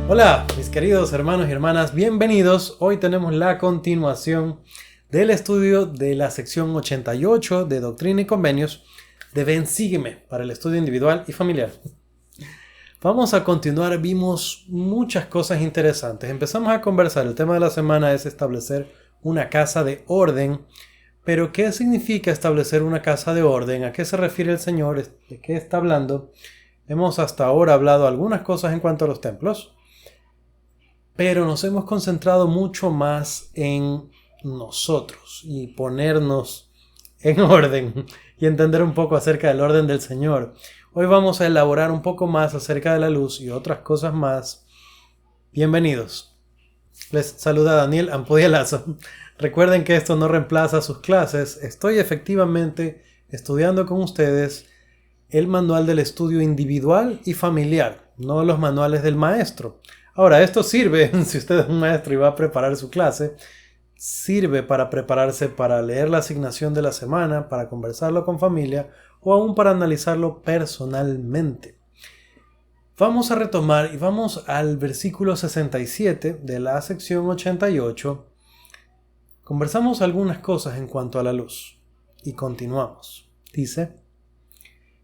Hola, mis queridos hermanos y hermanas, bienvenidos. Hoy tenemos la continuación del estudio de la sección 88 de Doctrina y Convenios de Ven, Sígueme para el estudio individual y familiar. Vamos a continuar, vimos muchas cosas interesantes. Empezamos a conversar, el tema de la semana es establecer una casa de orden. Pero, ¿qué significa establecer una casa de orden? ¿A qué se refiere el Señor? ¿De qué está hablando? Hemos hasta ahora hablado algunas cosas en cuanto a los templos, pero nos hemos concentrado mucho más en nosotros y ponernos en orden y entender un poco acerca del orden del Señor. Hoy vamos a elaborar un poco más acerca de la luz y otras cosas más. Bienvenidos. Les saluda Daniel Ampudielazo. Recuerden que esto no reemplaza sus clases. Estoy efectivamente estudiando con ustedes el manual del estudio individual y familiar, no los manuales del maestro. Ahora, esto sirve, si usted es un maestro y va a preparar su clase, sirve para prepararse para leer la asignación de la semana, para conversarlo con familia o aún para analizarlo personalmente. Vamos a retomar y vamos al versículo 67 de la sección 88. Conversamos algunas cosas en cuanto a la luz y continuamos. Dice: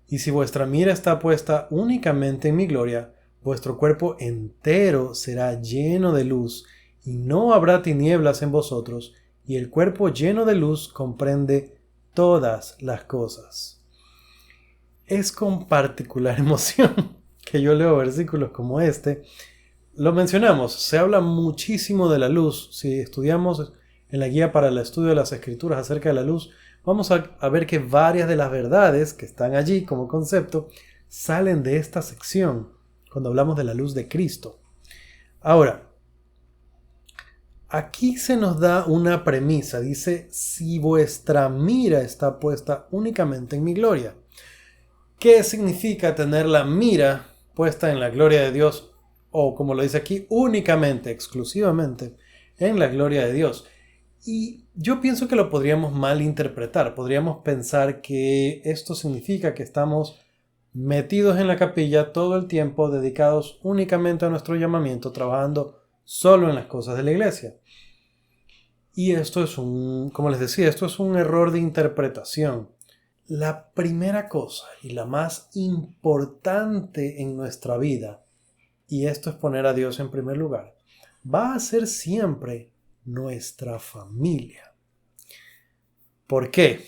y si vuestra mira está puesta únicamente en mi gloria, vuestro cuerpo entero será lleno de luz, y no habrá tinieblas en vosotros, y el cuerpo lleno de luz comprende todas las cosas. Es con particular emoción que yo leo versículos como este. Lo mencionamos, se habla muchísimo de la luz. Si estudiamos en la guía para el estudio de las escrituras acerca de la luz, vamos a ver que varias de las verdades que están allí como concepto salen de esta sección cuando hablamos de la luz de Cristo. Ahora, aquí se nos da una premisa. Dice: si vuestra mira está puesta únicamente en mi gloria. ¿Qué significa tener la mira puesta en la gloria de Dios? O como lo dice aquí, únicamente, exclusivamente en la gloria de Dios. Y yo pienso que lo podríamos malinterpretar. Podríamos pensar que esto significa que estamos metidos en la capilla todo el tiempo, dedicados únicamente a nuestro llamamiento, trabajando solo en las cosas de la iglesia. Y esto es como les decía, esto es un error de interpretación. La primera cosa y la más importante en nuestra vida, y esto es poner a Dios en primer lugar, va a ser siempre nuestra familia. ¿Por qué?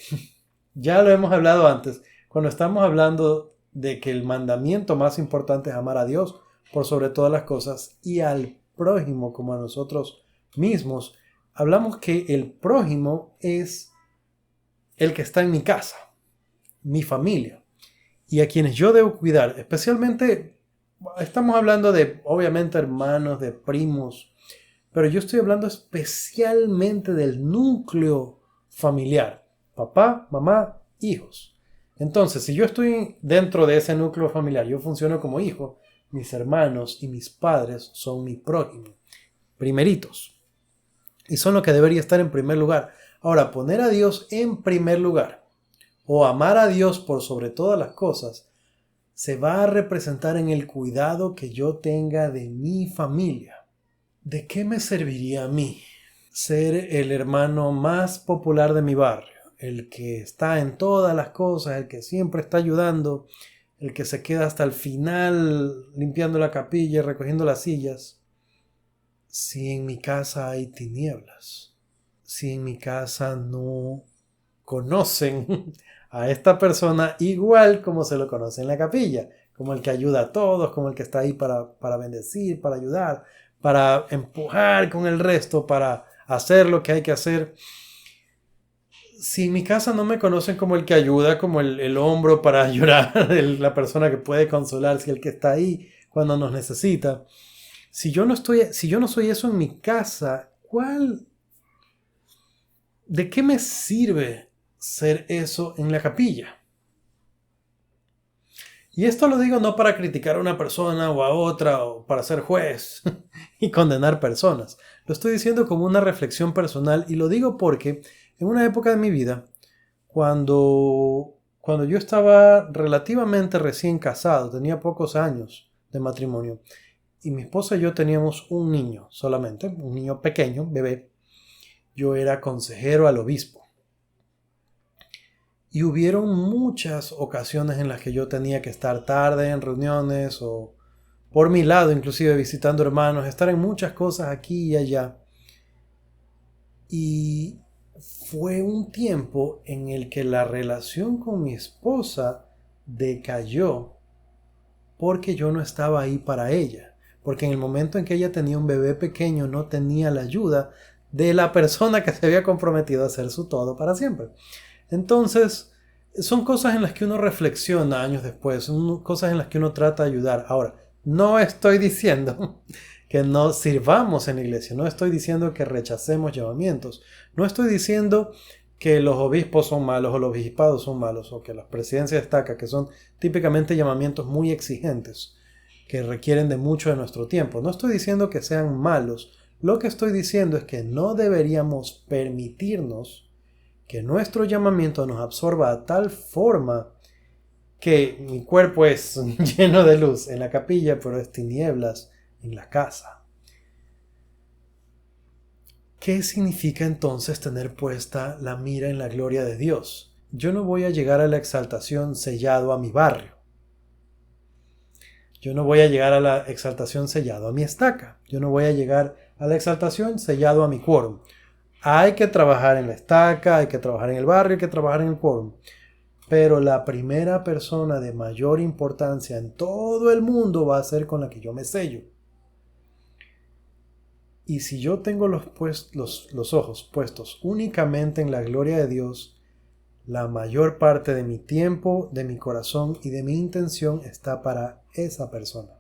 Ya lo hemos hablado antes. Cuando estamos hablando de que el mandamiento más importante es amar a Dios por sobre todas las cosas y al prójimo como a nosotros mismos, hablamos que el prójimo es el que está en mi casa, mi familia, y a quienes yo debo cuidar. Especialmente estamos hablando de, obviamente, hermanos, de primos, pero yo estoy hablando especialmente del núcleo familiar: papá, mamá, hijos. Entonces, si yo estoy dentro de ese núcleo familiar, yo funciono como hijo, mis hermanos y mis padres son mi prójimo, primeritos, y son los que debería estar en primer lugar. Ahora, poner a Dios en primer lugar o amar a Dios por sobre todas las cosas se va a representar en el cuidado que yo tenga de mi familia. ¿De qué me serviría a mí ser el hermano más popular de mi barrio? El que está en todas las cosas, el que siempre está ayudando, el que se queda hasta el final limpiando la capilla y recogiendo las sillas. Si en mi casa hay tinieblas, si en mi casa no conocen a esta persona igual como se lo conoce en la capilla, como el que ayuda a todos, como el que está ahí para bendecir, para ayudar, para empujar con el resto, para hacer lo que hay que hacer. Si en mi casa no me conocen como el que ayuda, como el hombro para llorar, la persona que puede consolar, si el que está ahí cuando nos necesita. Si yo no soy eso en mi casa, ¿de qué me sirve ser eso en la capilla? Y esto lo digo no para criticar a una persona o a otra o para ser juez y condenar personas. Lo estoy diciendo como una reflexión personal, y lo digo porque en una época de mi vida, cuando yo estaba relativamente recién casado, tenía pocos años de matrimonio, y mi esposa y yo teníamos un niño solamente, un niño pequeño, bebé. Yo era consejero al obispo. Y hubieron muchas ocasiones en las que yo tenía que estar tarde en reuniones o por mi lado, inclusive visitando hermanos, estar en muchas cosas aquí y allá. Y fue un tiempo en el que la relación con mi esposa decayó porque yo no estaba ahí para ella. Porque en el momento en que ella tenía un bebé pequeño no tenía la ayuda de la persona que se había comprometido a hacer su todo para siempre. Entonces, son cosas en las que uno reflexiona años después, son cosas en las que uno trata de ayudar. Ahora, no estoy diciendo que no sirvamos en la iglesia, no estoy diciendo que rechacemos llamamientos, no estoy diciendo que los obispos son malos o los obispados son malos o que las presidencias destacan, que son típicamente llamamientos muy exigentes que requieren de mucho de nuestro tiempo. No estoy diciendo que sean malos, lo que estoy diciendo es que no deberíamos permitirnos que nuestro llamamiento nos absorba a tal forma que mi cuerpo es lleno de luz en la capilla, pero es tinieblas en la casa. ¿Qué significa entonces tener puesta la mira en la gloria de Dios? Yo no voy a llegar a la exaltación sellado a mi barrio. Yo no voy a llegar a la exaltación sellado a mi estaca. Yo no voy a llegar a la exaltación sellado a mi quórum. Hay que trabajar en la estaca, hay que trabajar en el barrio, hay que trabajar en el quórum. Pero la primera persona de mayor importancia en todo el mundo va a ser con la que yo me sello. Y si yo tengo los ojos puestos únicamente en la gloria de Dios, la mayor parte de mi tiempo, de mi corazón y de mi intención está para esa persona.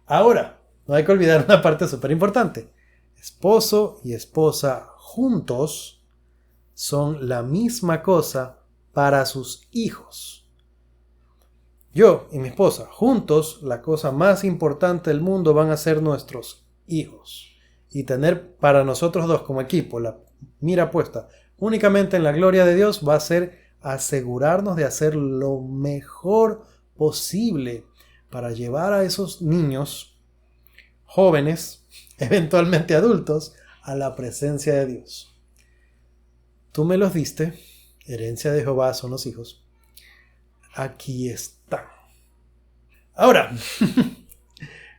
Ahora, no hay que olvidar una parte súper importante. Esposo y esposa juntos son la misma cosa para sus hijos. Yo y mi esposa juntos, la cosa más importante del mundo van a ser nuestros hijos. Y tener para nosotros dos como equipo la mira puesta únicamente en la gloria de Dios va a ser asegurarnos de hacer lo mejor posible para llevar a esos niños, jóvenes, eventualmente adultos, a la presencia de Dios. Tú me los diste, herencia de Jehová son los hijos. Aquí están. Ahora,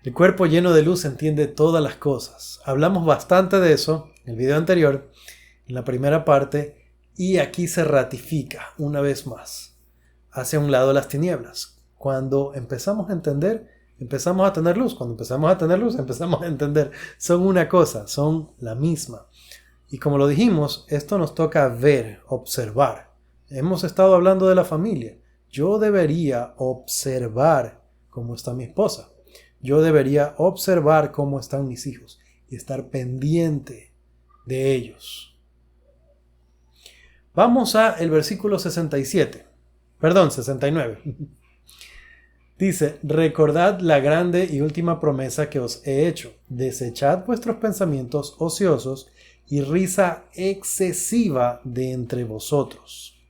el cuerpo lleno de luz entiende todas las cosas. Hablamos bastante de eso en el video anterior, en la primera parte, y aquí se ratifica una vez más. Hacia un lado las tinieblas. Cuando empezamos a entender, empezamos a tener luz. Cuando empezamos a tener luz, empezamos a entender. Son una cosa, son la misma. Y como lo dijimos, esto nos toca ver, observar. Hemos estado hablando de la familia. Yo debería observar cómo está mi esposa. Yo debería observar cómo están mis hijos y estar pendiente de ellos. Vamos a el versículo 69. Dice, recordad la grande y última promesa que os he hecho. Desechad vuestros pensamientos ociosos y risa excesiva de entre vosotros.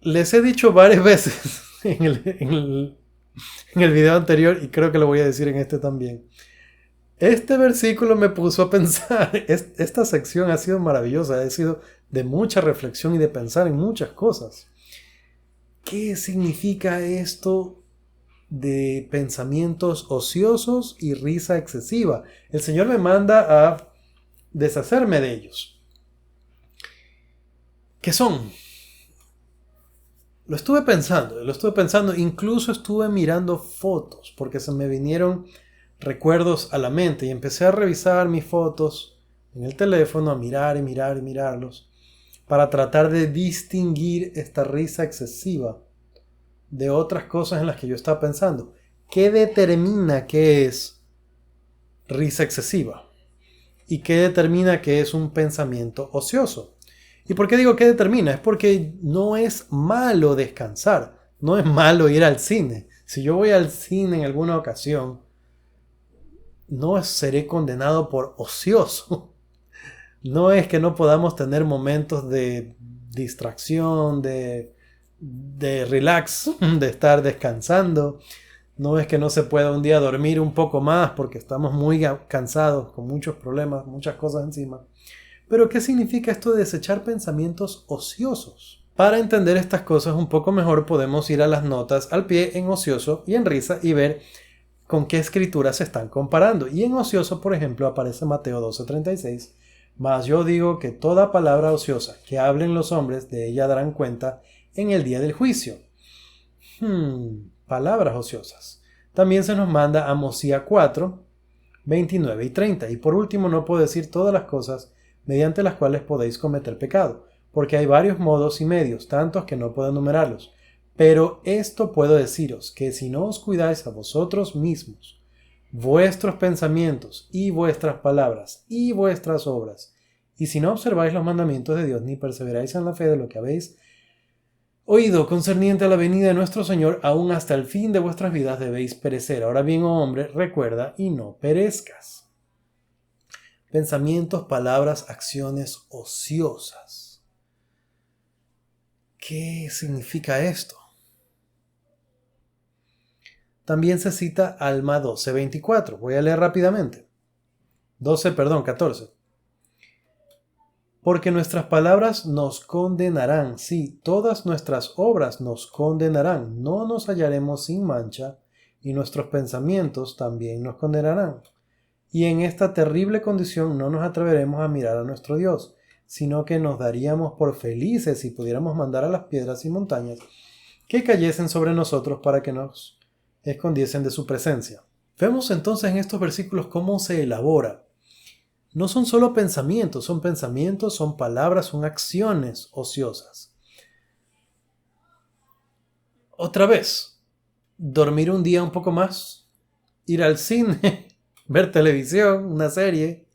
Les he dicho varias veces en el video anterior y creo que lo voy a decir en este también. Este versículo me puso a pensar, esta sección ha sido maravillosa, ha sido de mucha reflexión y de pensar en muchas cosas. ¿Qué significa esto de pensamientos ociosos y risa excesiva? El Señor me manda a deshacerme de ellos. ¿Qué son? Lo estuve pensando, incluso estuve mirando fotos porque se me vinieron recuerdos a la mente y empecé a revisar mis fotos en el teléfono, a mirar y mirarlos para tratar de distinguir esta risa excesiva de otras cosas en las que yo estaba pensando. ¿Qué determina qué es risa excesiva? ¿Y qué determina qué es un pensamiento ocioso? ¿Y por qué digo qué determina? Es porque no es malo descansar, no es malo ir al cine. Si yo voy al cine en alguna ocasión, no seré condenado por ocioso. No es que no podamos tener momentos de distracción, de relax, de estar descansando, No es que no se pueda un día dormir un poco más porque estamos muy cansados, con muchos problemas, muchas cosas encima. Pero ¿qué significa esto de desechar pensamientos ociosos? Para entender estas cosas un poco mejor podemos ir a las notas al pie en ocioso y en risa y ver con qué escrituras se están comparando. Y en ocioso, por ejemplo, aparece Mateo 12:36. Mas yo digo que toda palabra ociosa que hablen los hombres, de ella darán cuenta en el día del juicio. Palabras ociosas. También se nos manda Amós 4:29 y 30. Y por último, no puedo decir todas las cosas mediante las cuales podéis cometer pecado, porque hay varios modos y medios, tantos que no puedo enumerarlos. Pero esto puedo deciros, que si no os cuidáis a vosotros mismos, vuestros pensamientos y vuestras palabras y vuestras obras, y si no observáis los mandamientos de Dios ni perseveráis en la fe de lo que habéis oído concerniente a la venida de nuestro Señor, aún hasta el fin de vuestras vidas debéis perecer. Ahora bien, oh hombre, recuerda y no perezcas. Pensamientos, palabras, acciones ociosas. ¿Qué significa esto? También se cita Alma 12:24. Voy a leer rápidamente. 14. Porque nuestras palabras nos condenarán, sí, todas nuestras obras nos condenarán, no nos hallaremos sin mancha, y nuestros pensamientos también nos condenarán. Y en esta terrible condición no nos atreveremos a mirar a nuestro Dios, sino que nos daríamos por felices si pudiéramos mandar a las piedras y montañas que cayesen sobre nosotros para que nos escondiesen de su presencia. Vemos entonces en estos versículos cómo se elabora. No son solo pensamientos, son palabras, son acciones ociosas. Otra vez, dormir un día un poco más, ir al cine, ver televisión, una serie.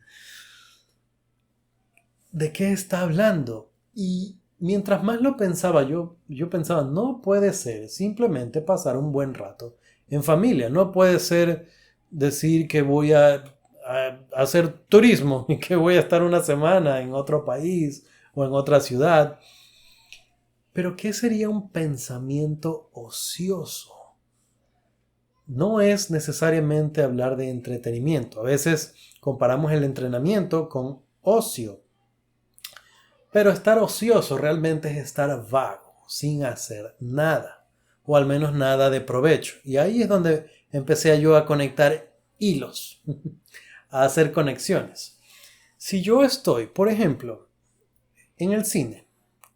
¿De qué está hablando? Y mientras más lo pensaba yo pensaba, no puede ser simplemente pasar un buen rato en familia. No puede ser decir que voy a hacer turismo y que voy a estar una semana en otro país o en otra ciudad. Pero ¿qué sería un pensamiento ocioso? No es necesariamente hablar de entretenimiento. A veces comparamos el entrenamiento con ocio. Pero estar ocioso realmente es estar vago, sin hacer nada, o al menos nada de provecho. Y ahí es donde empecé yo a conectar hilos, a hacer conexiones. Si yo estoy, por ejemplo, en el cine,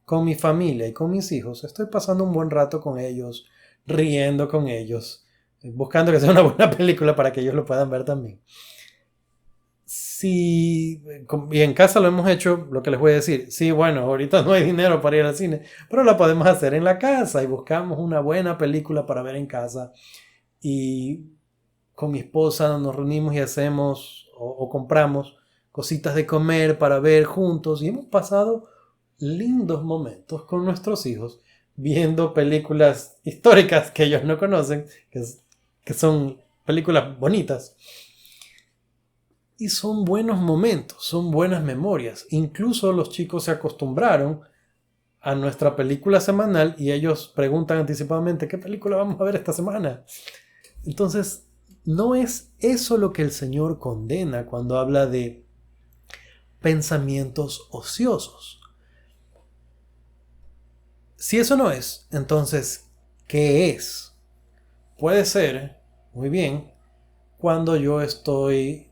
con mi familia y con mis hijos, estoy pasando un buen rato con ellos, riendo con ellos, buscando que sea una buena película para que ellos lo puedan ver también. Y en casa lo hemos hecho, lo que les voy a decir, sí, bueno, ahorita no hay dinero para ir al cine, pero lo podemos hacer en la casa y buscamos una buena película para ver en casa y con mi esposa nos reunimos y hacemos o compramos cositas de comer para ver juntos y hemos pasado lindos momentos con nuestros hijos viendo películas históricas que ellos no conocen, que son películas bonitas. Y son buenos momentos, son buenas memorias. Incluso los chicos se acostumbraron a nuestra película semanal y ellos preguntan anticipadamente, ¿qué película vamos a ver esta semana? Entonces, no es eso lo que el Señor condena cuando habla de pensamientos ociosos. Si eso no es, entonces, ¿qué es? Puede ser, muy bien, cuando yo estoy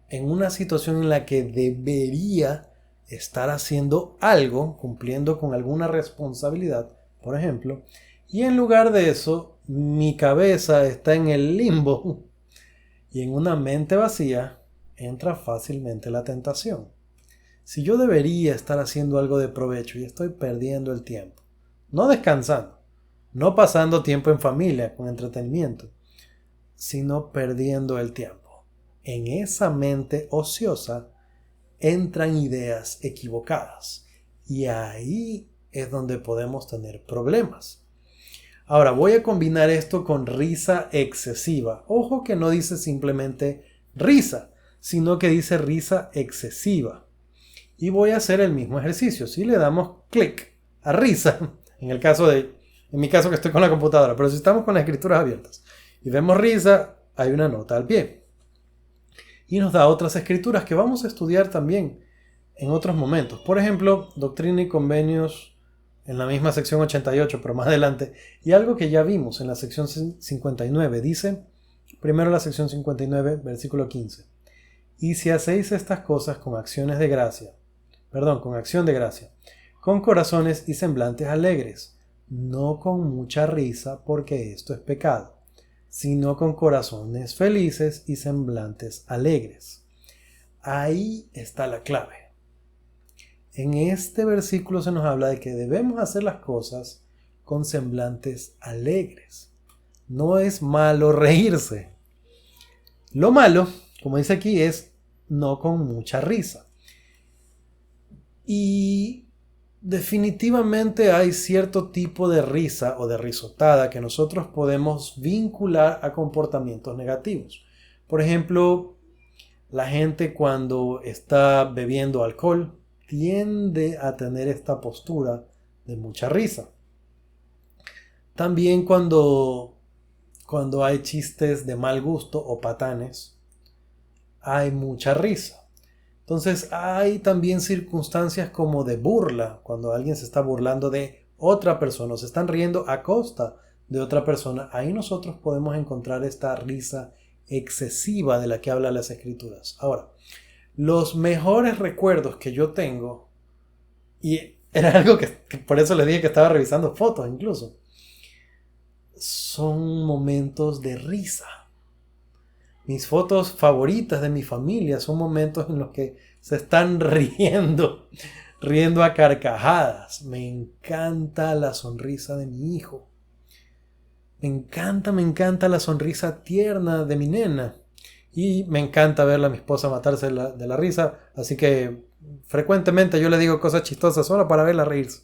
en una situación en la que debería estar haciendo algo, cumpliendo con alguna responsabilidad, por ejemplo, y en lugar de eso, mi cabeza está en el limbo y en una mente vacía entra fácilmente la tentación. Si yo debería estar haciendo algo de provecho y estoy perdiendo el tiempo, no descansando, no pasando tiempo en familia con entretenimiento, sino perdiendo el tiempo. En esa mente ociosa entran ideas equivocadas y ahí es donde podemos tener problemas. Ahora voy a combinar esto con risa excesiva. Ojo que no dice simplemente risa, sino que dice risa excesiva. Y voy a hacer el mismo ejercicio. Si le damos clic a risa, en el caso de En mi caso que estoy con la computadora, pero si estamos con las escrituras abiertas y vemos risa, hay una nota al pie. Y nos da otras escrituras que vamos a estudiar también en otros momentos. Por ejemplo, Doctrina y Convenios en la misma sección 88, pero más adelante. Y algo que ya vimos en la sección 59. Dice, primero la sección 59, versículo 15. Y si hacéis estas cosas con acción de gracia, con corazones y semblantes alegres, no con mucha risa, porque esto es pecado, sino con corazones felices y semblantes alegres. Ahí está la clave. En este versículo se nos habla de que debemos hacer las cosas con semblantes alegres. No es malo reírse. Lo malo, como dice aquí, es no con mucha risa. Y definitivamente hay cierto tipo de risa o de risotada que nosotros podemos vincular a comportamientos negativos. Por ejemplo, la gente cuando está bebiendo alcohol tiende a tener esta postura de mucha risa. También cuando hay chistes de mal gusto o patanes, hay mucha risa. Entonces hay también circunstancias como de burla, cuando alguien se está burlando de otra persona o se están riendo a costa de otra persona. Ahí nosotros podemos encontrar esta risa excesiva de la que hablan las escrituras. Ahora, los mejores recuerdos que yo tengo, y era algo que por eso les dije que estaba revisando fotos incluso, son momentos de risa. Mis fotos favoritas de mi familia son momentos en los que se están riendo a carcajadas. Me encanta la sonrisa de mi hijo. Me encanta la sonrisa tierna de mi nena. Y me encanta ver a mi esposa matarse de la risa. Así que frecuentemente yo le digo cosas chistosas solo para verla reírse.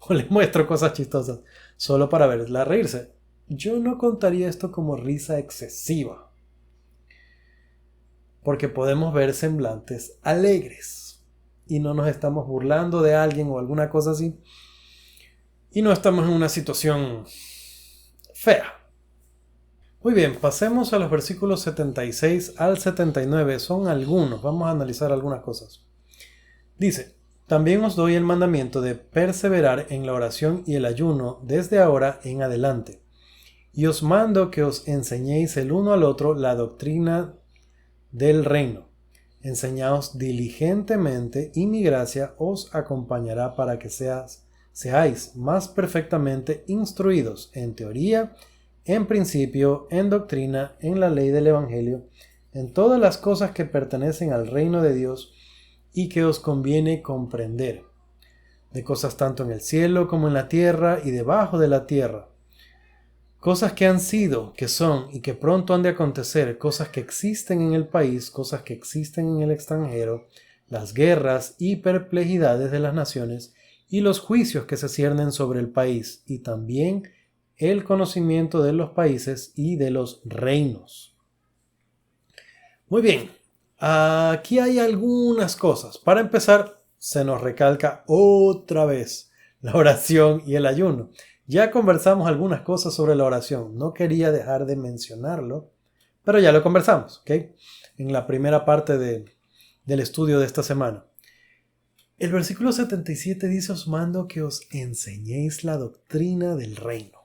O le muestro cosas chistosas solo para verla reírse. Yo no contaría esto como risa excesiva, porque podemos ver semblantes alegres y no nos estamos burlando de alguien o alguna cosa así, y no estamos en una situación fea. Muy bien, pasemos a los versículos 76 al 79. Son algunos, vamos a analizar algunas cosas. Dice, también os doy el mandamiento de perseverar en la oración y el ayuno desde ahora en adelante. Y os mando que os enseñéis el uno al otro la doctrina del reino. Enseñaos diligentemente y mi gracia os acompañará para que seáis más perfectamente instruidos en teoría, en principio, en doctrina, en la ley del evangelio, en todas las cosas que pertenecen al reino de Dios y que os conviene comprender, de cosas tanto en el cielo como en la tierra y debajo de la tierra. Cosas que han sido, que son y que pronto han de acontecer, cosas que existen en el país, cosas que existen en el extranjero, las guerras y perplejidades de las naciones y los juicios que se ciernen sobre el país, y también el conocimiento de los países y de los reinos. Muy bien, aquí hay algunas cosas. Para empezar, se nos recalca otra vez la oración y el ayuno. Ya conversamos algunas cosas sobre la oración. No quería dejar de mencionarlo, pero ya lo conversamos, ¿ok? En la primera parte del estudio de esta semana. El versículo 77 dice, os mando que os enseñéis la doctrina del reino.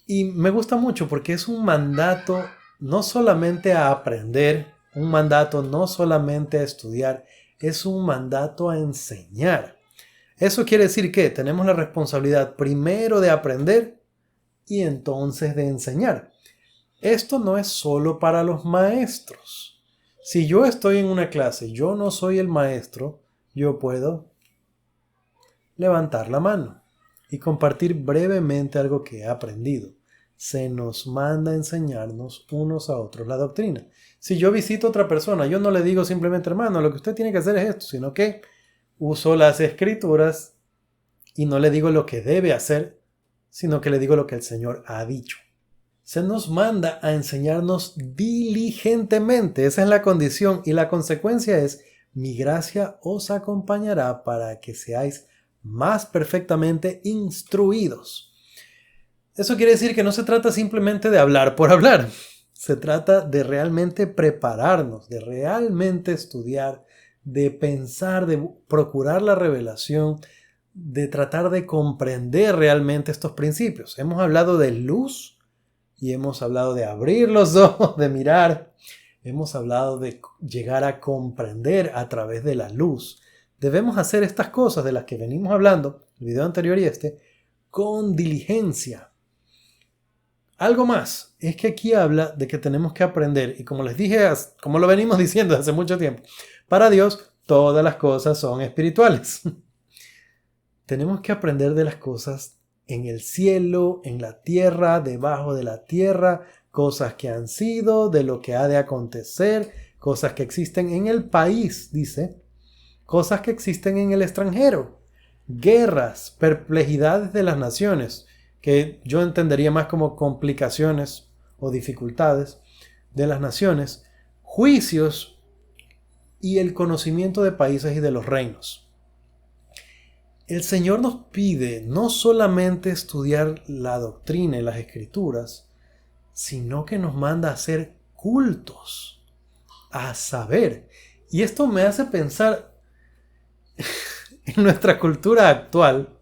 Y me gusta mucho porque es un mandato no solamente a aprender, un mandato no solamente a estudiar, es un mandato a enseñar. Eso quiere decir que tenemos la responsabilidad primero de aprender y entonces de enseñar. Esto no es solo para los maestros. Si yo estoy en una clase, yo no soy el maestro, yo puedo levantar la mano y compartir brevemente algo que he aprendido. Se nos manda a enseñarnos unos a otros la doctrina. Si yo visito a otra persona, yo no le digo simplemente, hermano, lo que usted tiene que hacer es esto, sino que uso las escrituras y no le digo lo que debe hacer, sino que le digo lo que el Señor ha dicho. Se nos manda a enseñarnos diligentemente. Esa es la condición y la consecuencia es, mi gracia os acompañará para que seáis más perfectamente instruidos. Eso quiere decir que no se trata simplemente de hablar por hablar. Se trata de realmente prepararnos, de realmente estudiar, de pensar, de procurar la revelación, de tratar de comprender realmente estos principios. Hemos hablado de luz y hemos hablado de abrir los ojos, de mirar. Hemos hablado de llegar a comprender a través de la luz. Debemos hacer estas cosas de las que venimos hablando, el video anterior y este, con diligencia. Algo más, es que aquí habla de que tenemos que aprender, y como les dije, como lo venimos diciendo hace mucho tiempo, para Dios todas las cosas son espirituales. Tenemos que aprender de las cosas en el cielo, en la tierra, debajo de la tierra, cosas que han sido, de lo que ha de acontecer, cosas que existen en el país, dice, cosas que existen en el extranjero, guerras, perplejidades de las naciones, que yo entendería más como complicaciones o dificultades de las naciones, juicios y el conocimiento de países y de los reinos. El Señor nos pide no solamente estudiar la doctrina y las escrituras, sino que nos manda a hacer cultos, a saber. Y esto me hace pensar en nuestra cultura actual.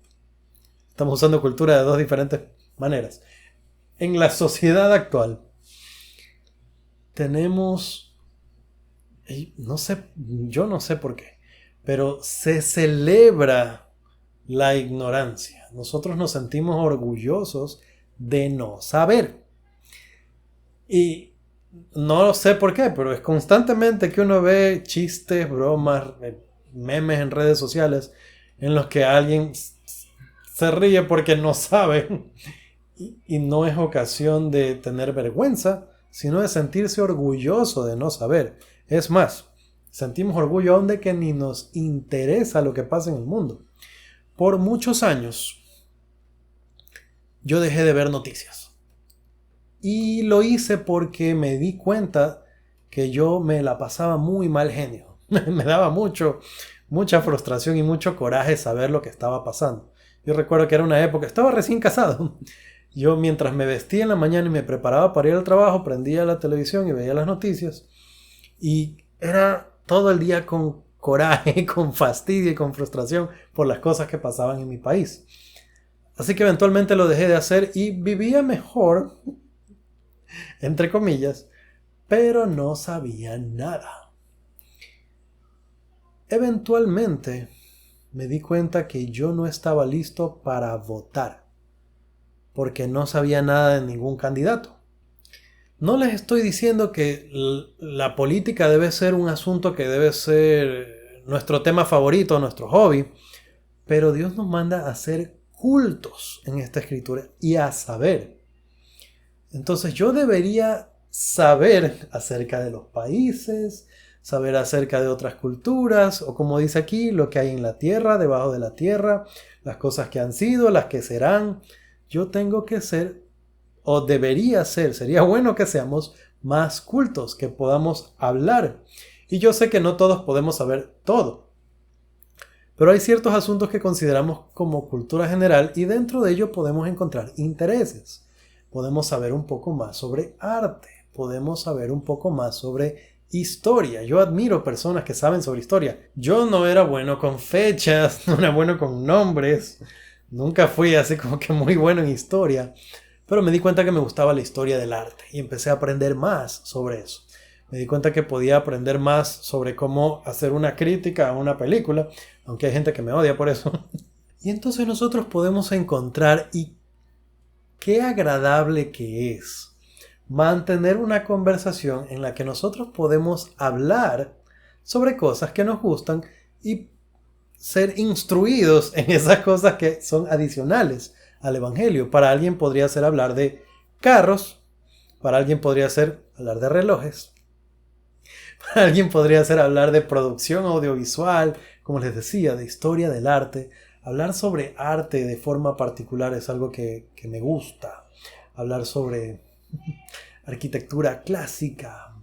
Estamos usando cultura de dos diferentes maneras. En la sociedad actual tenemos, no sé, yo no sé por qué, pero se celebra la ignorancia. Nosotros nos sentimos orgullosos de no saber. Y no sé por qué, pero es constantemente que uno ve chistes, bromas, memes en redes sociales en los que alguien se ríe porque no sabe. Y no es ocasión de tener vergüenza, sino de sentirse orgulloso de no saber. Es más, sentimos orgullo aún de que ni nos interesa lo que pasa en el mundo. Por muchos años yo dejé de ver noticias. Y lo hice porque me di cuenta que yo me la pasaba muy mal genio. Me daba mucha frustración y mucho coraje saber lo que estaba pasando. Yo recuerdo que era una época, estaba recién casado. Yo mientras me vestía en la mañana y me preparaba para ir al trabajo, prendía la televisión y veía las noticias. Y era todo el día con coraje, con fastidio y con frustración por las cosas que pasaban en mi país. Así que eventualmente lo dejé de hacer y vivía mejor, entre comillas, pero no sabía nada. Eventualmente me di cuenta que yo no estaba listo para votar, porque no sabía nada de ningún candidato. No les estoy diciendo que la política debe ser un asunto que debe ser nuestro tema favorito, nuestro hobby, pero Dios nos manda a hacer cultos en esta escritura y a saber. Entonces yo debería saber acerca de los países, saber acerca de otras culturas, o como dice aquí, lo que hay en la tierra, debajo de la tierra, las cosas que han sido, las que serán. Yo tengo que ser, o debería ser, sería bueno que seamos más cultos, que podamos hablar. Y yo sé que no todos podemos saber todo, pero hay ciertos asuntos que consideramos como cultura general y dentro de ello podemos encontrar intereses. Podemos saber un poco más sobre arte, podemos saber un poco más sobre historia. Yo admiro personas que saben sobre historia. Yo no era bueno con fechas, no era bueno con nombres, nunca fui así como que muy bueno en historia, pero me di cuenta que me gustaba la historia del arte y empecé a aprender más sobre eso. Me di cuenta que podía aprender más sobre cómo hacer una crítica a una película, aunque hay gente que me odia por eso. Y entonces nosotros podemos encontrar, y qué agradable que es mantener una conversación en la que nosotros podemos hablar sobre cosas que nos gustan y ser instruidos en esas cosas que son adicionales al Evangelio. Para alguien podría ser hablar de carros, para alguien podría ser hablar de relojes, para alguien podría ser hablar de producción audiovisual, como les decía, de historia del arte. Hablar sobre arte de forma particular es algo que me gusta. Hablar sobre arquitectura clásica,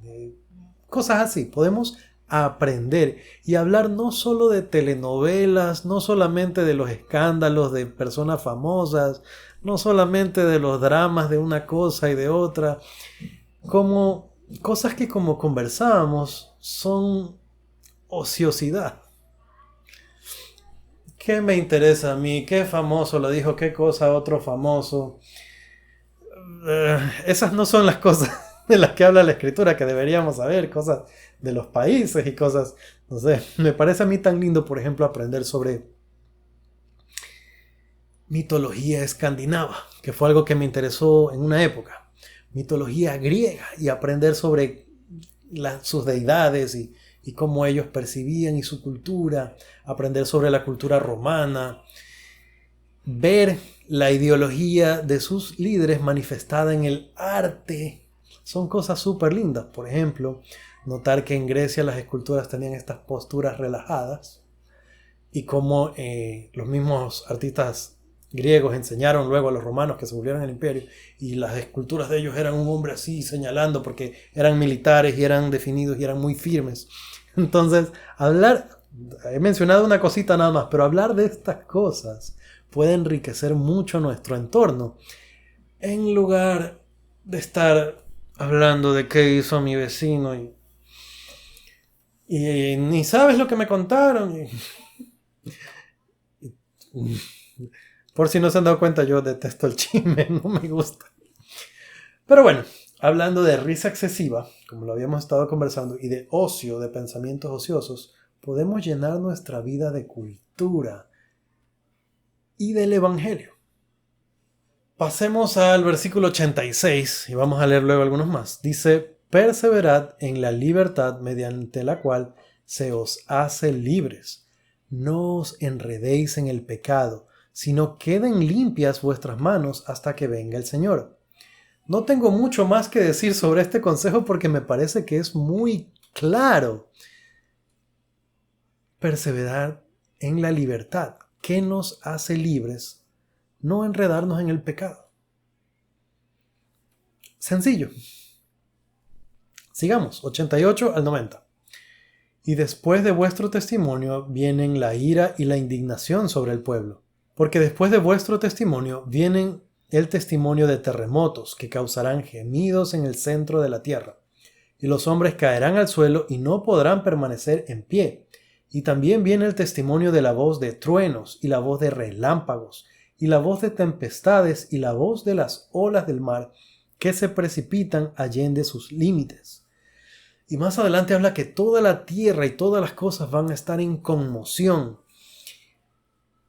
cosas así. Podemos aprender y hablar no solo de telenovelas, no solamente de los escándalos de personas famosas, no solamente de los dramas de una cosa y de otra, como cosas que como conversábamos son ociosidad. ¿Qué me interesa a mí? ¿Qué famoso lo dijo? ¿Qué cosa otro famoso? Esas no son las cosas de las que habla la escritura que deberíamos saber, cosas de los países y cosas, no sé, me parece a mí tan lindo, por ejemplo, aprender sobre mitología escandinava, que fue algo que me interesó en una época, mitología griega y aprender sobre sus deidades y cómo ellos percibían y su cultura, aprender sobre la cultura romana, ver la ideología de sus líderes manifestada en el arte. Son cosas súper lindas. Por ejemplo, notar que en Grecia las esculturas tenían estas posturas relajadas y cómo los mismos artistas griegos enseñaron luego a los romanos que se volvieron al imperio y las esculturas de ellos eran un hombre así señalando porque eran militares y eran definidos y eran muy firmes. Entonces, he mencionado una cosita nada más, pero hablar de estas cosas puede enriquecer mucho nuestro entorno en lugar de estar hablando de qué hizo mi vecino y ni sabes lo que me contaron. Por si no se han dado cuenta, yo detesto el chisme, no me gusta. Pero bueno, hablando de risa excesiva, como lo habíamos estado conversando, y de ocio, de pensamientos ociosos, podemos llenar nuestra vida de cultura y del Evangelio. Pasemos al versículo 86 y vamos a leer luego algunos más. Dice, perseverad en la libertad mediante la cual se os hace libres. No os enredéis en el pecado, sino queden limpias vuestras manos hasta que venga el Señor. No tengo mucho más que decir sobre este consejo porque me parece que es muy claro. Perseverar en la libertad. ¿Qué nos hace libres? No enredarnos en el pecado. Sencillo. Sigamos, 88 al 90. Y después de vuestro testimonio vienen la ira y la indignación sobre el pueblo. Porque después de vuestro testimonio vienen el testimonio de terremotos que causarán gemidos en el centro de la tierra. Y los hombres caerán al suelo y no podrán permanecer en pie. Y también viene el testimonio de la voz de truenos y la voz de relámpagos y la voz de tempestades y la voz de las olas del mar que se precipitan allende sus límites. Y más adelante habla que toda la tierra y todas las cosas van a estar en conmoción.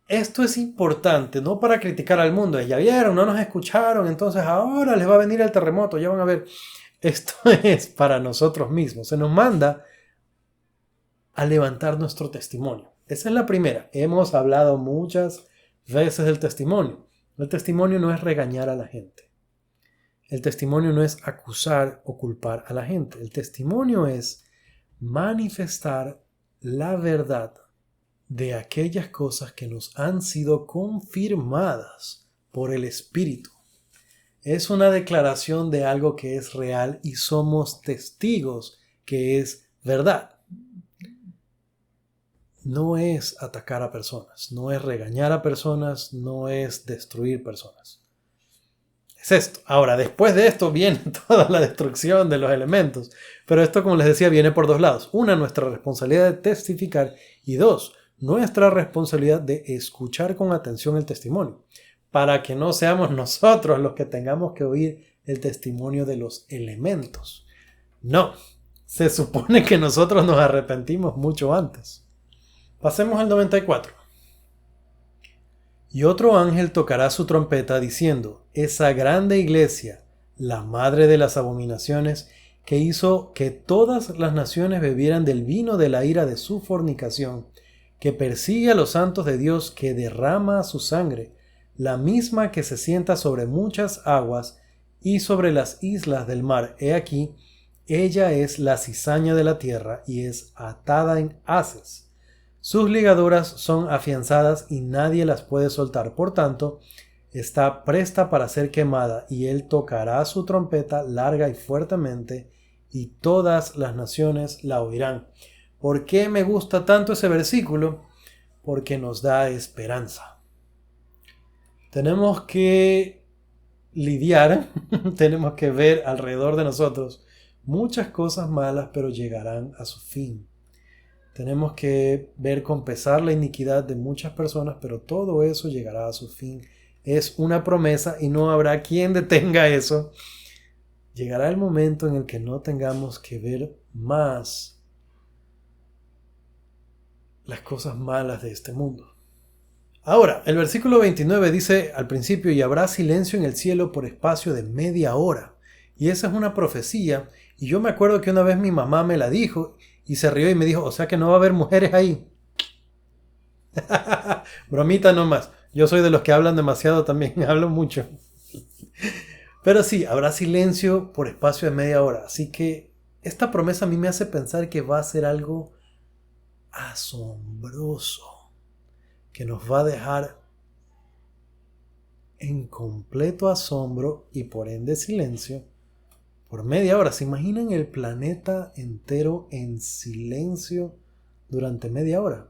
Esto es importante, no para criticar al mundo. Ya vieron, no nos escucharon, entonces ahora les va a venir el terremoto, ya van a ver. Esto es para nosotros mismos. Se nos manda a levantar nuestro testimonio. Esa es la primera. Hemos hablado muchas veces del testimonio. El testimonio no es regañar a la gente. El testimonio no es acusar o culpar a la gente. El testimonio es manifestar la verdad de aquellas cosas que nos han sido confirmadas por el Espíritu. Es una declaración de algo que es real y somos testigos que es verdad. No es atacar a personas, no es regañar a personas, no es destruir personas. Es esto. Ahora, después de esto viene toda la destrucción de los elementos. Pero esto, como les decía, viene por dos lados. Una, nuestra responsabilidad de testificar. Y dos, nuestra responsabilidad de escuchar con atención el testimonio. Para que no seamos nosotros los que tengamos que oír el testimonio de los elementos. No. Se supone que nosotros nos arrepentimos mucho antes. Pasemos al 94. Y otro ángel tocará su trompeta diciendo, esa grande iglesia, la madre de las abominaciones, que hizo que todas las naciones bebieran del vino de la ira de su fornicación, que persigue a los santos de Dios, que derrama su sangre, la misma que se sienta sobre muchas aguas y sobre las islas del mar. He aquí, ella es la cizaña de la tierra y es atada en haces. Sus ligaduras son afianzadas y nadie las puede soltar. Por tanto, está presta para ser quemada y él tocará su trompeta larga y fuertemente y todas las naciones la oirán. ¿Por qué me gusta tanto ese versículo? Porque nos da esperanza. Tenemos que lidiar, tenemos que ver alrededor de nosotros muchas cosas malas, pero llegarán a su fin. Tenemos que ver con pesar la iniquidad de muchas personas, pero todo eso llegará a su fin. Es una promesa y no habrá quien detenga eso. Llegará el momento en el que no tengamos que ver más las cosas malas de este mundo. Ahora, el versículo 29 dice al principio, y habrá silencio en el cielo por espacio de media hora. Y esa es una profecía. Y yo me acuerdo que una vez mi mamá me la dijo y se rió y me dijo, o sea que no va a haber mujeres ahí. Bromita nomás. Yo soy de los que hablan demasiado también, hablo mucho. Pero sí, habrá silencio por espacio de media hora. Así que esta promesa a mí me hace pensar que va a ser algo asombroso, que nos va a dejar en completo asombro y por ende silencio por media hora. ¿Se imaginan el planeta entero en silencio durante media hora?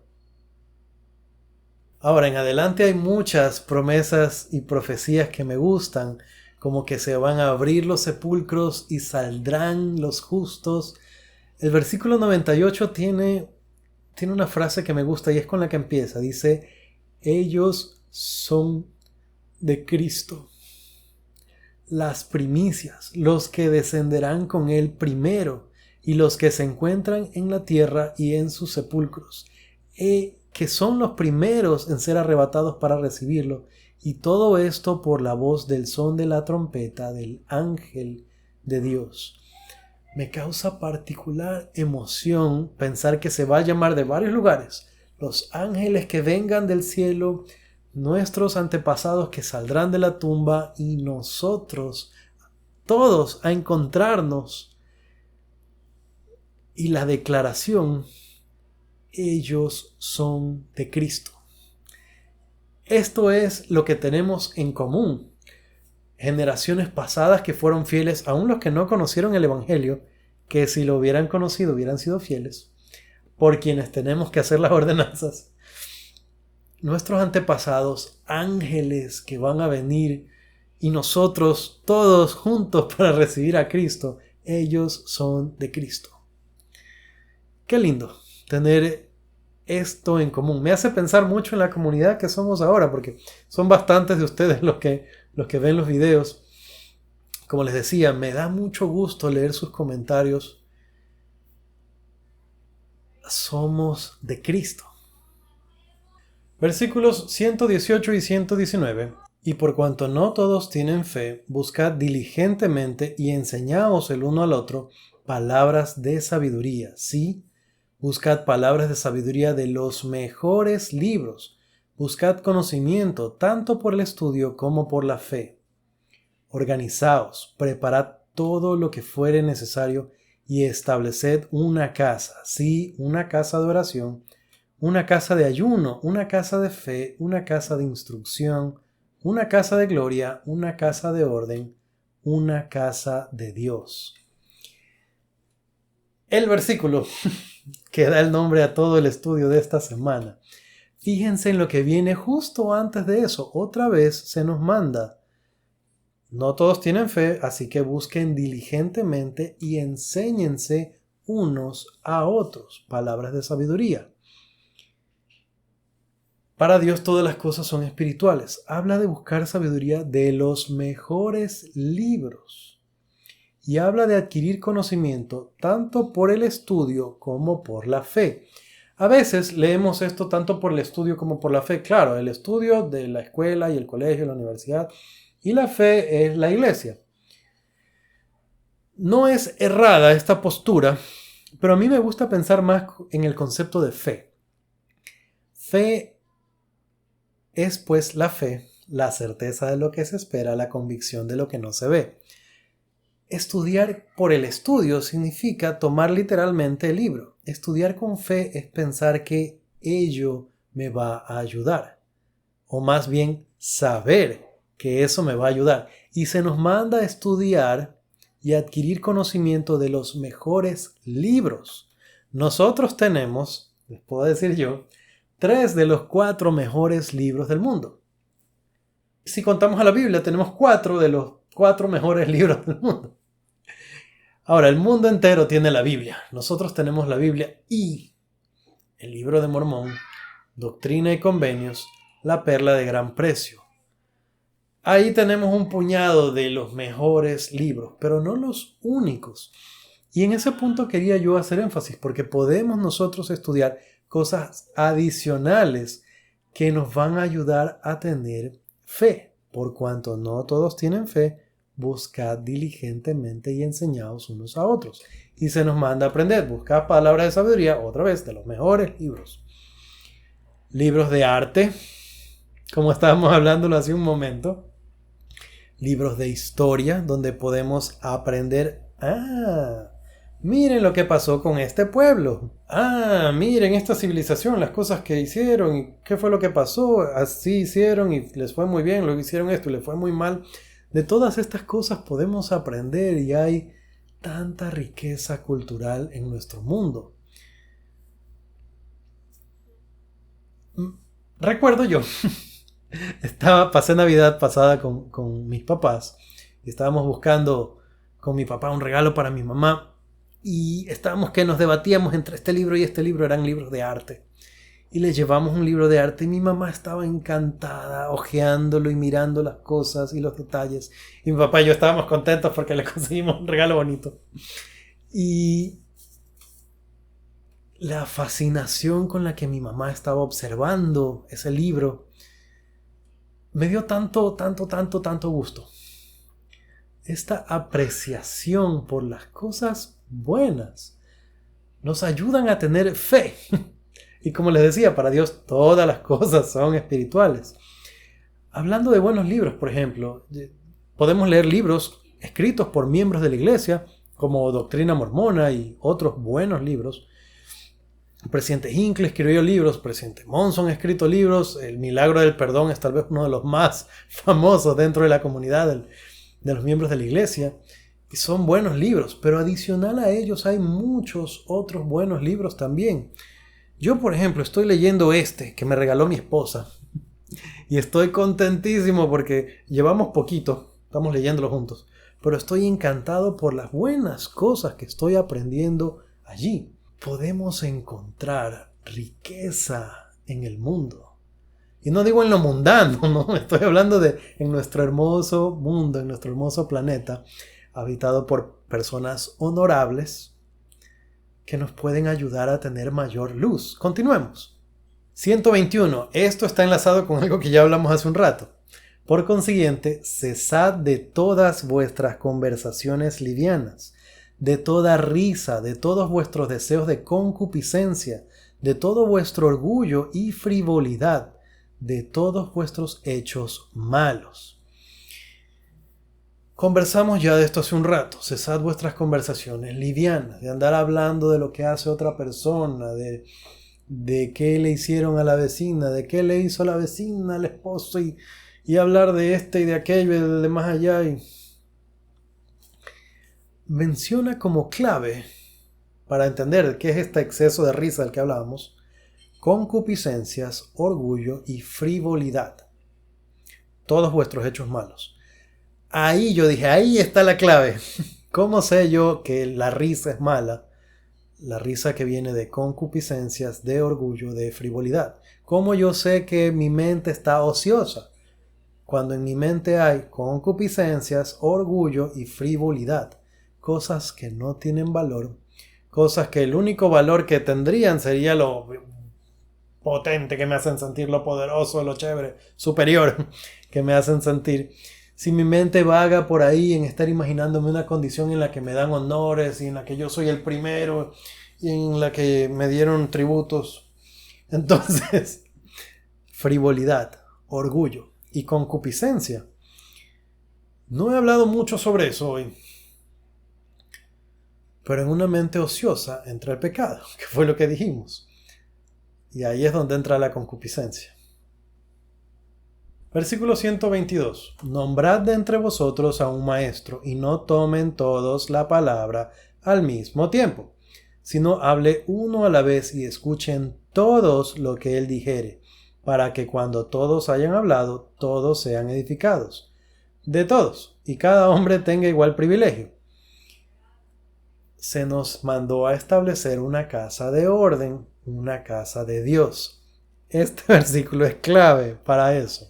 Ahora, en adelante hay muchas promesas y profecías que me gustan, como que se van a abrir los sepulcros y saldrán los justos. El versículo 98 tiene una frase que me gusta y es con la que empieza. Dice, ellos son de Cristo, las primicias, los que descenderán con él primero, y los que se encuentran en la tierra y en sus sepulcros, que son los primeros en ser arrebatados para recibirlo, y todo esto por la voz del son de la trompeta del ángel de Dios. Me causa particular emoción pensar que se va a llamar de varios lugares los ángeles que vengan del cielo, nuestros antepasados que saldrán de la tumba y nosotros todos a encontrarnos. Y la declaración, ellos son de Cristo. Esto es lo que tenemos en común. Generaciones pasadas que fueron fieles, aun los que no conocieron el Evangelio, que si lo hubieran conocido hubieran sido fieles, por quienes tenemos que hacer las ordenanzas. Nuestros antepasados, ángeles que van a venir, y nosotros todos juntos para recibir a Cristo, ellos son de Cristo. Qué lindo tener esto en común. Me hace pensar mucho en la comunidad que somos ahora, porque son bastantes de ustedes los que ven los videos. Como les decía, me da mucho gusto leer sus comentarios. Somos de Cristo. Versículos 118 y 119. Y por cuanto no todos tienen fe, buscad diligentemente y enseñaos el uno al otro palabras de sabiduría. Sí, buscad palabras de sabiduría de los mejores libros. Buscad conocimiento tanto por el estudio como por la fe. Organizaos, preparad todo lo que fuere necesario y estableced una casa, sí, una casa de oración, una casa de ayuno, una casa de fe, una casa de instrucción, una casa de gloria, una casa de orden, una casa de Dios. El versículo que da el nombre a todo el estudio de esta semana. Fíjense en lo que viene justo antes de eso. Otra vez se nos manda. No todos tienen fe, así que busquen diligentemente y enséñense unos a otros. Palabras de sabiduría. Para Dios todas las cosas son espirituales. Habla de buscar sabiduría de los mejores libros. Y habla de adquirir conocimiento tanto por el estudio como por la fe. A veces leemos esto tanto por el estudio como por la fe. Claro, el estudio de la escuela y el colegio, la universidad, y la fe es la iglesia. No es errada esta postura, pero a mí me gusta pensar más en el concepto de fe. Fe es pues la fe, la certeza de lo que se espera, la convicción de lo que no se ve. Estudiar por el estudio significa tomar literalmente el libro. Estudiar con fe es pensar que ello me va a ayudar. O más bien, saber que eso me va a ayudar. Y se nos manda a estudiar y adquirir conocimiento de los mejores libros. Nosotros tenemos, les puedo decir yo, 3 de los 4 mejores libros del mundo. Si contamos a la Biblia, tenemos 4 de los 4 mejores libros del mundo. Ahora, el mundo entero tiene la Biblia. Nosotros tenemos la Biblia y el Libro de Mormón, Doctrina y Convenios, la perla de gran precio. Ahí tenemos un puñado de los mejores libros, pero no los únicos. Y en ese punto quería yo hacer énfasis, porque podemos nosotros estudiar cosas adicionales que nos van a ayudar a tener fe. Por cuanto no todos tienen fe, buscad diligentemente y enseñaos unos a otros. Y se nos manda a aprender, buscad palabras de sabiduría, otra vez, de los mejores libros. Libros de arte, como estábamos hablándolo hace un momento. Libros de historia, donde podemos aprender. Miren lo que pasó con este pueblo. Miren esta civilización, las cosas que hicieron y qué fue lo que pasó. Así hicieron y les fue muy bien, lo hicieron esto y les fue muy mal. De todas estas cosas podemos aprender y hay tanta riqueza cultural en nuestro mundo. Recuerdo yo, pasé Navidad pasada con mis papás y estábamos buscando con mi papá un regalo para mi mamá y estábamos que nos debatíamos entre este libro y este libro, eran libros de arte. Y le llevamos un libro de arte y mi mamá estaba encantada, hojeándolo y mirando las cosas y los detalles. Y mi papá y yo estábamos contentos porque le conseguimos un regalo bonito. Y la fascinación con la que mi mamá estaba observando ese libro me dio tanto gusto. Esta apreciación por las cosas buenas nos ayudan a tener fe. Y como les decía, para Dios todas las cosas son espirituales. Hablando de buenos libros, por ejemplo, podemos leer libros escritos por miembros de la iglesia, como Doctrina Mormona y otros buenos libros. El presidente Hinckley escribió libros, el presidente Monson ha escrito libros, El Milagro del Perdón es tal vez uno de los más famosos dentro de la comunidad de los miembros de la iglesia. Y son buenos libros, pero adicional a ellos hay muchos otros buenos libros también. Yo, por ejemplo, estoy leyendo este que me regaló mi esposa y estoy contentísimo porque llevamos poquito, estamos leyéndolo juntos, pero estoy encantado por las buenas cosas que estoy aprendiendo allí. Podemos encontrar riqueza en el mundo. Y no digo en lo mundano, no, estoy hablando de en nuestro hermoso mundo, en nuestro hermoso planeta, habitado por personas honorables, que nos pueden ayudar a tener mayor luz. Continuemos. 121. Esto está enlazado con algo que ya hablamos hace un rato. Por consiguiente, cesad de todas vuestras conversaciones livianas, de toda risa, de todos vuestros deseos de concupiscencia, de todo vuestro orgullo y frivolidad, de todos vuestros hechos malos. Conversamos ya de esto hace un rato. Cesad vuestras conversaciones livianas, de andar hablando de lo que hace otra persona, de qué le hicieron a la vecina, de qué le hizo la vecina al esposo y hablar de este y de aquello y de más allá. Y menciona como clave para entender qué es este exceso de risa del que hablábamos: concupiscencias, orgullo y frivolidad. Todos vuestros hechos malos. Ahí yo dije, ahí está la clave. ¿Cómo sé yo que la risa es mala? La risa que viene de concupiscencias, de orgullo, de frivolidad. ¿Cómo yo sé que mi mente está ociosa? Cuando en mi mente hay concupiscencias, orgullo y frivolidad. Cosas que no tienen valor. Cosas que el único valor que tendrían sería lo potente, que me hacen sentir, lo poderoso, lo chévere, superior, que me hacen sentir. Si mi mente vaga por ahí en estar imaginándome una condición en la que me dan honores y en la que yo soy el primero y en la que me dieron tributos, entonces frivolidad, orgullo y concupiscencia. No he hablado mucho sobre eso hoy, pero en una mente ociosa entra el pecado, que fue lo que dijimos, y ahí es donde entra la concupiscencia. Versículo 122. Nombrad de entre vosotros a un maestro, y no tomen todos la palabra al mismo tiempo, sino hable uno a la vez y escuchen todos lo que él dijere, para que cuando todos hayan hablado, todos sean edificados. De todos, y cada hombre tenga igual privilegio. Se nos mandó a establecer una casa de orden, una casa de Dios. Este versículo es clave para eso.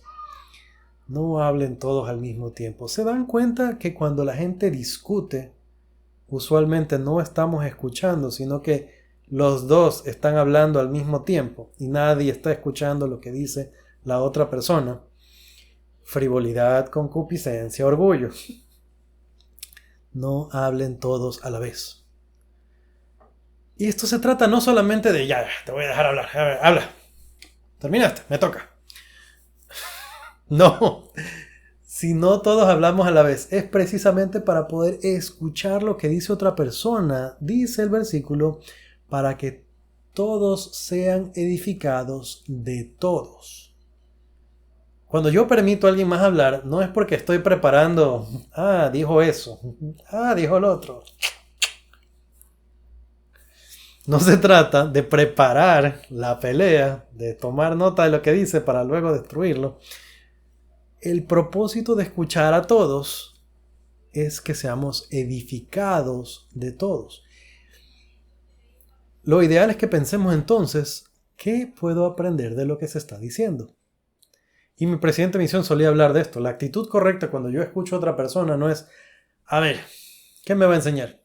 No hablen todos al mismo tiempo. ¿Se dan cuenta que cuando la gente discute, usualmente no estamos escuchando, sino que los dos están hablando al mismo tiempo y nadie está escuchando lo que dice la otra persona? Frivolidad, concupiscencia, orgullo. No hablen todos a la vez. Y esto se trata no solamente de ya, te voy a dejar hablar, a ver, habla. Terminaste, me toca. No, si no todos hablamos a la vez, es precisamente para poder escuchar lo que dice otra persona, dice el versículo, para que todos sean edificados de todos. Cuando yo permito a alguien más hablar, no es porque estoy preparando, dijo eso, dijo el otro. No se trata de preparar la pelea, de tomar nota de lo que dice para luego destruirlo. El propósito de escuchar a todos es que seamos edificados de todos. Lo ideal es que pensemos entonces, ¿qué puedo aprender de lo que se está diciendo? Y mi presidente de misión solía hablar de esto. La actitud correcta cuando yo escucho a otra persona no es, a ver, ¿qué me va a enseñar?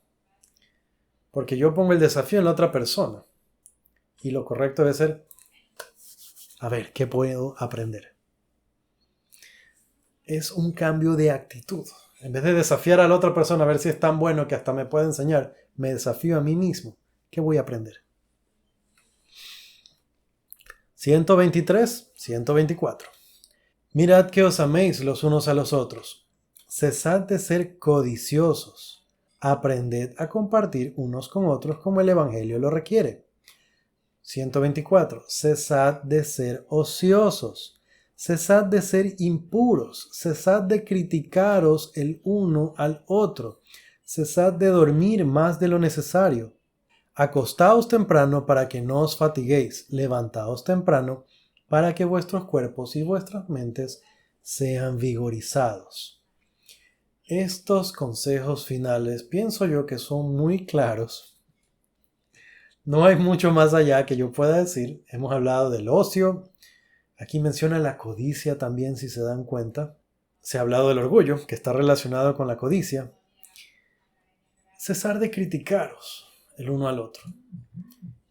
Porque yo pongo el desafío en la otra persona. Y lo correcto debe ser, a ver, ¿qué puedo aprender? Es un cambio de actitud. En vez de desafiar a la otra persona a ver si es tan bueno que hasta me puede enseñar, me desafío a mí mismo. ¿Qué voy a aprender? 123, 124. Mirad que os améis los unos a los otros. Cesad de ser codiciosos. Aprended a compartir unos con otros como el Evangelio lo requiere. 124. Cesad de ser ociosos. Cesad de ser impuros. Cesad de criticaros el uno al otro. Cesad de dormir más de lo necesario. Acostaos temprano para que no os fatiguéis. Levantaos temprano para que vuestros cuerpos y vuestras mentes sean vigorizados. Estos consejos finales pienso yo que son muy claros. No hay mucho más allá que yo pueda decir. Hemos hablado del ocio. Aquí menciona la codicia también, si se dan cuenta. Se ha hablado del orgullo, que está relacionado con la codicia. Cesar de criticaros el uno al otro.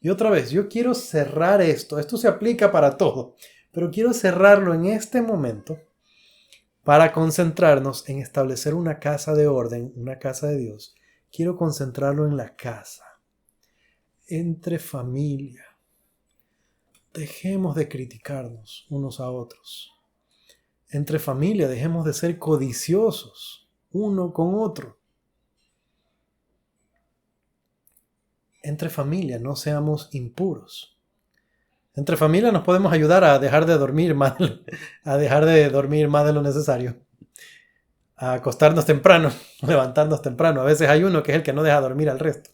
Y otra vez, yo quiero cerrar esto. Esto se aplica para todo. Pero quiero cerrarlo en este momento para concentrarnos en establecer una casa de orden, una casa de Dios. Quiero concentrarlo en la casa. Entre familia. Dejemos de criticarnos unos a otros. Entre familia, dejemos de ser codiciosos uno con otro. Entre familia, no seamos impuros. Entre familia nos podemos ayudar a dejar de dormir más, de lo necesario. A acostarnos temprano, levantarnos temprano. A veces hay uno que es el que no deja dormir al resto.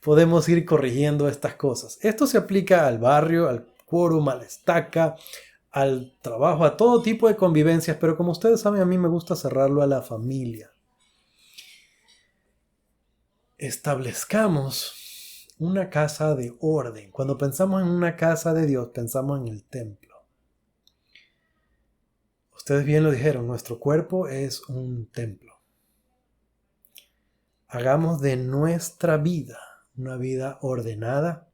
Podemos ir corrigiendo estas cosas. Esto se aplica al barrio, al quórum, a la estaca, al trabajo, a todo tipo de convivencias. Pero como ustedes saben, a mí me gusta cerrarlo a la familia. Establezcamos una casa de orden. Cuando pensamos en una casa de Dios, pensamos en el templo. Ustedes bien lo dijeron, nuestro cuerpo es un templo. Hagamos de nuestra vida una vida ordenada,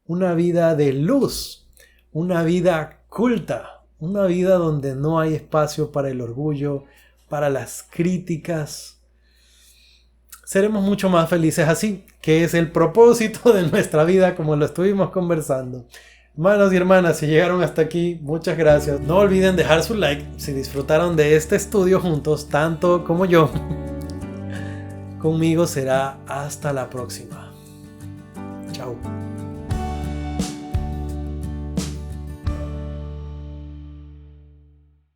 una vida de luz, una vida culta, una vida donde no hay espacio para el orgullo, para las críticas. Seremos mucho más felices así, que es el propósito de nuestra vida, como lo estuvimos conversando. Hermanos y hermanas, si llegaron hasta aquí, muchas gracias. No olviden dejar su like si disfrutaron de este estudio juntos, tanto como yo. Conmigo será hasta la próxima. Chao.